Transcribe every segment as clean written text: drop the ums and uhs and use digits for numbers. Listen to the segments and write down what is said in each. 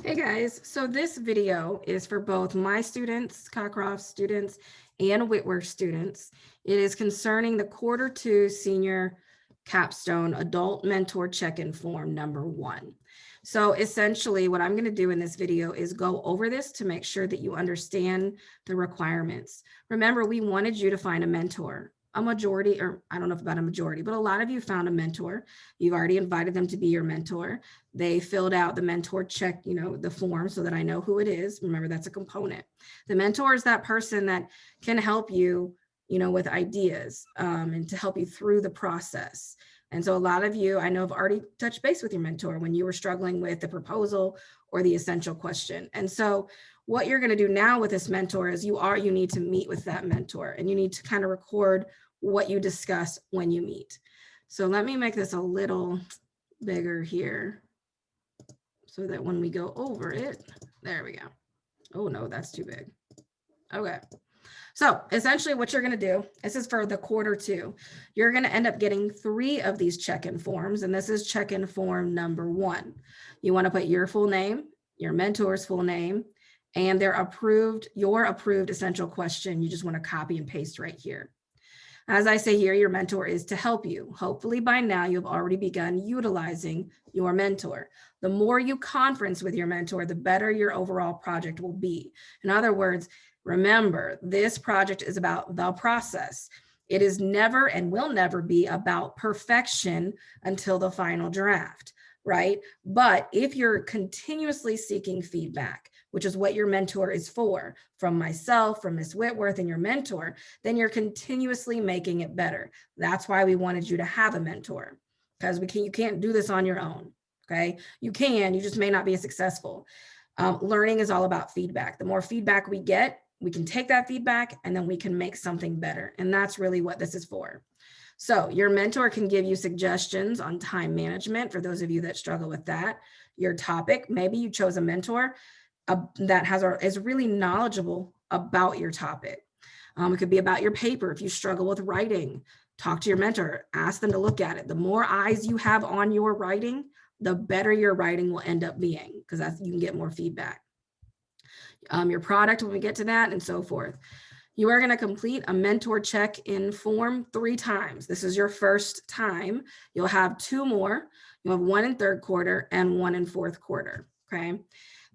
Hey guys, so this video is for both my students, Cockcroft students, and Whitworth students. It is concerning the Q2 Senior Capstone Adult Mentor Check-in Form number 1. So essentially what I'm going to do in this video is go over this to make sure that you understand the requirements. Remember, we wanted you to find a mentor. A majority, or I don't know if about a majority, but a lot of you found a mentor. You've already invited them to be your mentor. They filled out the mentor check, the form so that I know who it is. Remember, that's a component. The mentor is that person that can help you, with ideas and to help you through the process. And so a lot of you, I know, have already touched base with your mentor when you were struggling with the proposal or the essential question. And so what you're going to do now with this mentor is you need to meet with that mentor and you need to kind of record what you discuss when you meet. So let me make this a little bigger here so that when we go over it, there we go. Oh no, that's too big. Okay. So essentially what you're going to do, this is for the Q2, you're going to end up getting 3 of these check-in forms. And this is check-in form number 1. You want to put your full name, your mentor's full name, and your approved essential question. You just want to copy and paste right here. As I say here, your mentor is to help you. Hopefully by now you've already begun utilizing your mentor. The more you conference with your mentor, the better your overall project will be. In other words, remember, this project is about the process. It is never and will never be about perfection until the final draft, right? But if you're continuously seeking feedback, which is what your mentor is for, from myself, from Ms. Whitworth and your mentor, then you're continuously making it better. That's why we wanted you to have a mentor, because you can't do this on your own, okay? You just may not be as successful. Learning is all about feedback. The more feedback we get, we can take that feedback and then we can make something better. And that's really what this is for. So your mentor can give you suggestions on time management for those of you that struggle with that. Your topic, maybe you chose a mentor that is really knowledgeable about your topic. It could be about your paper. If you struggle with writing, talk to your mentor, ask them to look at it. The more eyes you have on your writing, the better your writing will end up being, because you can get more feedback. Your product when we get to that, and so forth. You are going to complete a mentor check-in form 3 times. This is your first time. You'll have 2 more. You'll have 1 in 3rd quarter and 1 in 4th quarter. Okay.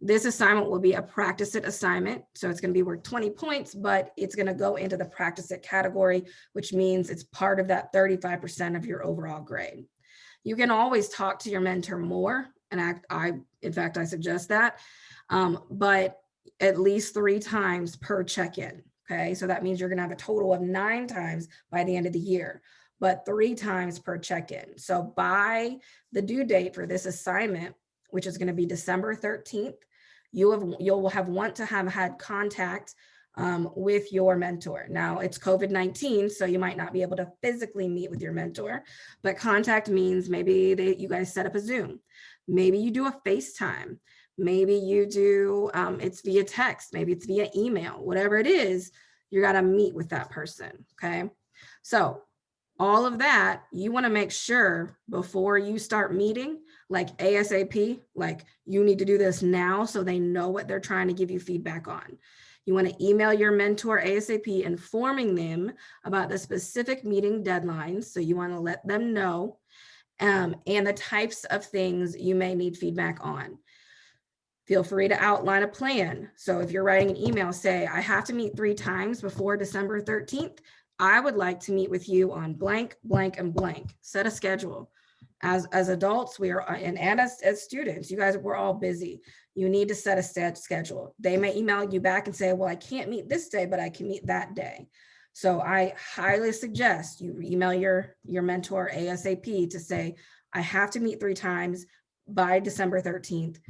This assignment will be a practice it assignment. So it's going to be worth 20 points, but it's going to go into the practice it category, which means it's part of that 35% of your overall grade. You can always talk to your mentor more. And in fact, I suggest that, but at least 3 times per check-in. Okay. So that means you're going to have a total of 9 times by the end of the year, but 3 times per check-in. So by the due date for this assignment, which is going to be December 13th, you'll have had contact with your mentor. Now it's COVID-19, so you might not be able to physically meet with your mentor, but contact means maybe you guys set up a Zoom. Maybe you do a FaceTime. Maybe you do, it's via text, maybe it's via email, whatever it is, you got to meet with that person. Okay. So all of that, you want to make sure before you start meeting, like ASAP, like you need to do this now so they know what they're trying to give you feedback on. You want to email your mentor ASAP, informing them about the specific meeting deadlines. So you want to let them know and the types of things you may need feedback on. Feel free to outline a plan. So if you're writing an email, say, I have to meet 3 times before December 13th. I would like to meet with you on blank, blank, and blank. Set a schedule. As adults, and as students, you guys, we're all busy. You need to set a schedule. They may email you back and say, well, I can't meet this day, but I can meet that day. So I highly suggest you email your mentor ASAP to say, I have to meet 3 times by December 13th.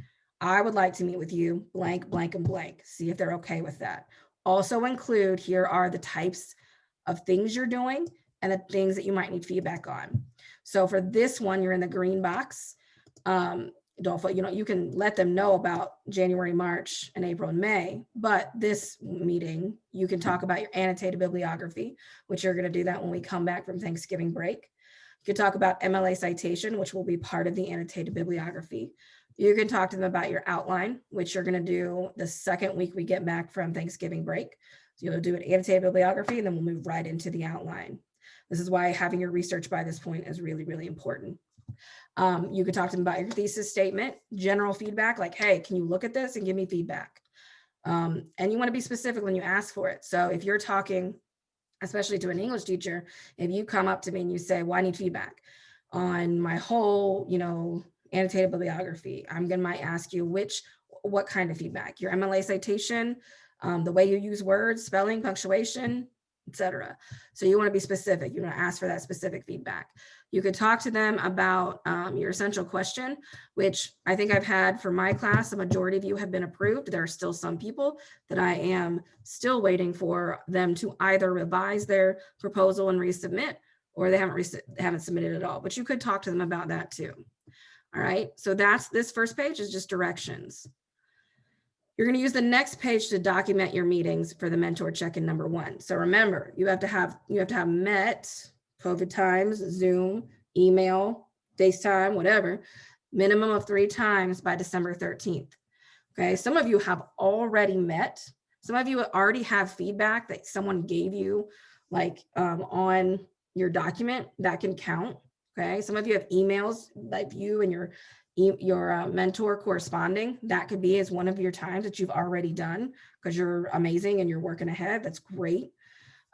I would like to meet with you, blank, blank, and blank. See if they're okay with that. Also include, here are the types of things you're doing and the things that you might need feedback on. So for this one, you're in the green box. You can let them know about January, March, and April and May, but this meeting, you can talk about your annotated bibliography, which you're going to do that when we come back from Thanksgiving break. You can talk about MLA citation, which will be part of the annotated bibliography. You can talk to them about your outline, which you're going to do the second week we get back from Thanksgiving break. So you'll do an annotated bibliography, and then we'll move right into the outline. This is why having your research by this point is really, really important. You could talk to them about your thesis statement, general feedback, like, hey, can you look at this and give me feedback? And you want to be specific when you ask for it. So if you're talking, especially to an English teacher, if you come up to me and you say, well, I need feedback on my whole, annotated bibliography, I'm going to might ask you what kind of feedback, your MLA citation, the way you use words, spelling, punctuation, etc. So you want to be specific. You want to ask for that specific feedback. You could talk to them about your essential question, which I think I've had for my class. The majority of you have been approved. There are still some people that I am still waiting for them to either revise their proposal and resubmit, or they haven't submitted at all. But you could talk to them about that too. All right, so this first page is just directions. You're going to use the next page to document your meetings for the mentor check-in number 1. So remember, you have to have met COVID times, Zoom, email, FaceTime, whatever, minimum of 3 times by December 13th. Okay, some of you have already met. Some of you already have feedback that someone gave you, like on your document, that can count. Okay, some of you have emails like you and your mentor corresponding. That could be as one of your times that you've already done because you're amazing and you're working ahead. That's great.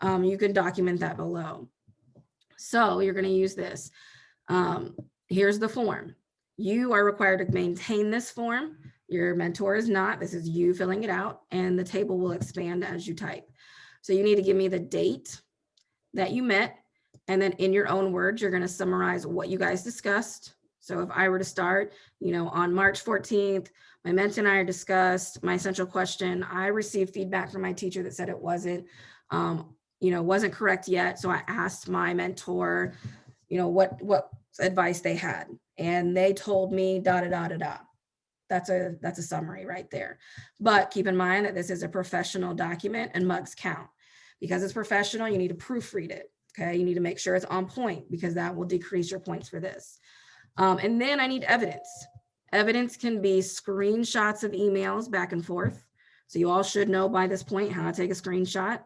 You can document that below. So you're going to use this. Here's the form. You are required to maintain this form. Your mentor is not. This is you filling it out, and the table will expand as you type. So you need to give me the date that you met, and then in your own words, you're going to summarize what you guys discussed. So if I were to start, on March 14th, my mentor and I discussed my essential question. I received feedback from my teacher that said it wasn't correct yet. So I asked my mentor, what advice they had, and they told me da da da da da. That's a summary right there. But keep in mind that this is a professional document and mugs count. Because it's professional, you need to proofread it. Okay, you need to make sure it's on point because that will decrease your points for this. And then I need evidence. Evidence can be screenshots of emails back and forth. So you all should know by this point how to take a screenshot.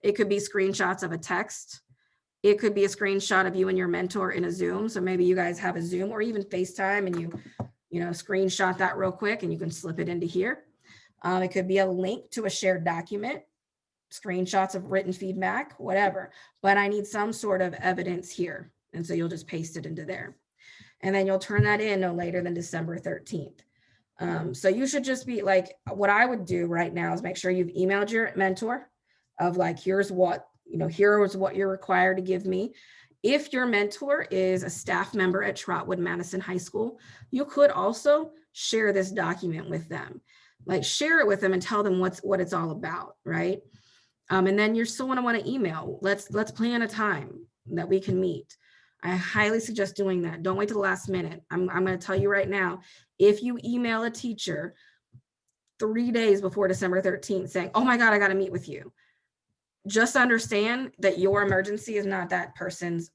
It could be screenshots of a text. It could be a screenshot of you and your mentor in a Zoom. So maybe you guys have a Zoom or even FaceTime and you screenshot that real quick and you can slip it into here. It could be a link to a shared document, screenshots of written feedback, whatever. But I need some sort of evidence here. And so you'll just paste it into there. And then you'll turn that in no later than December 13th. So you should just be like, what I would do right now is make sure you've emailed your mentor of like, here's what you're required to give me. If your mentor is a staff member at Trotwood Madison High School, you could also share this document with them. Like share it with them and tell them what it's all about, right? And then you're still want to email. Let's plan a time that we can meet. I highly suggest doing that. Don't wait till the last minute. I'm going to tell you right now, if you email a teacher 3 days before December 13th saying, oh my God, I got to meet with you, just understand that your emergency is not that person's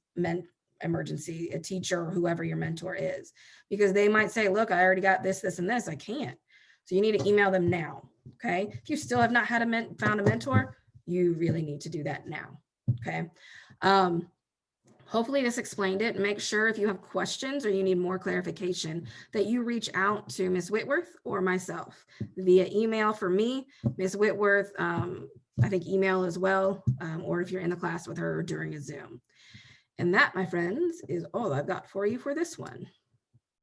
emergency, a teacher or whoever your mentor is, because they might say, look, I already got this, this, and this, I can't. So you need to email them now, okay? If you still have not found a mentor, you really need to do that now, okay? Hopefully this explained it. Make sure if you have questions or you need more clarification that you reach out to Ms. Whitworth or myself via email. For me, Ms. Whitworth, I think email as well, or if you're in the class with her during a Zoom. And that, my friends, is all I've got for you for this one.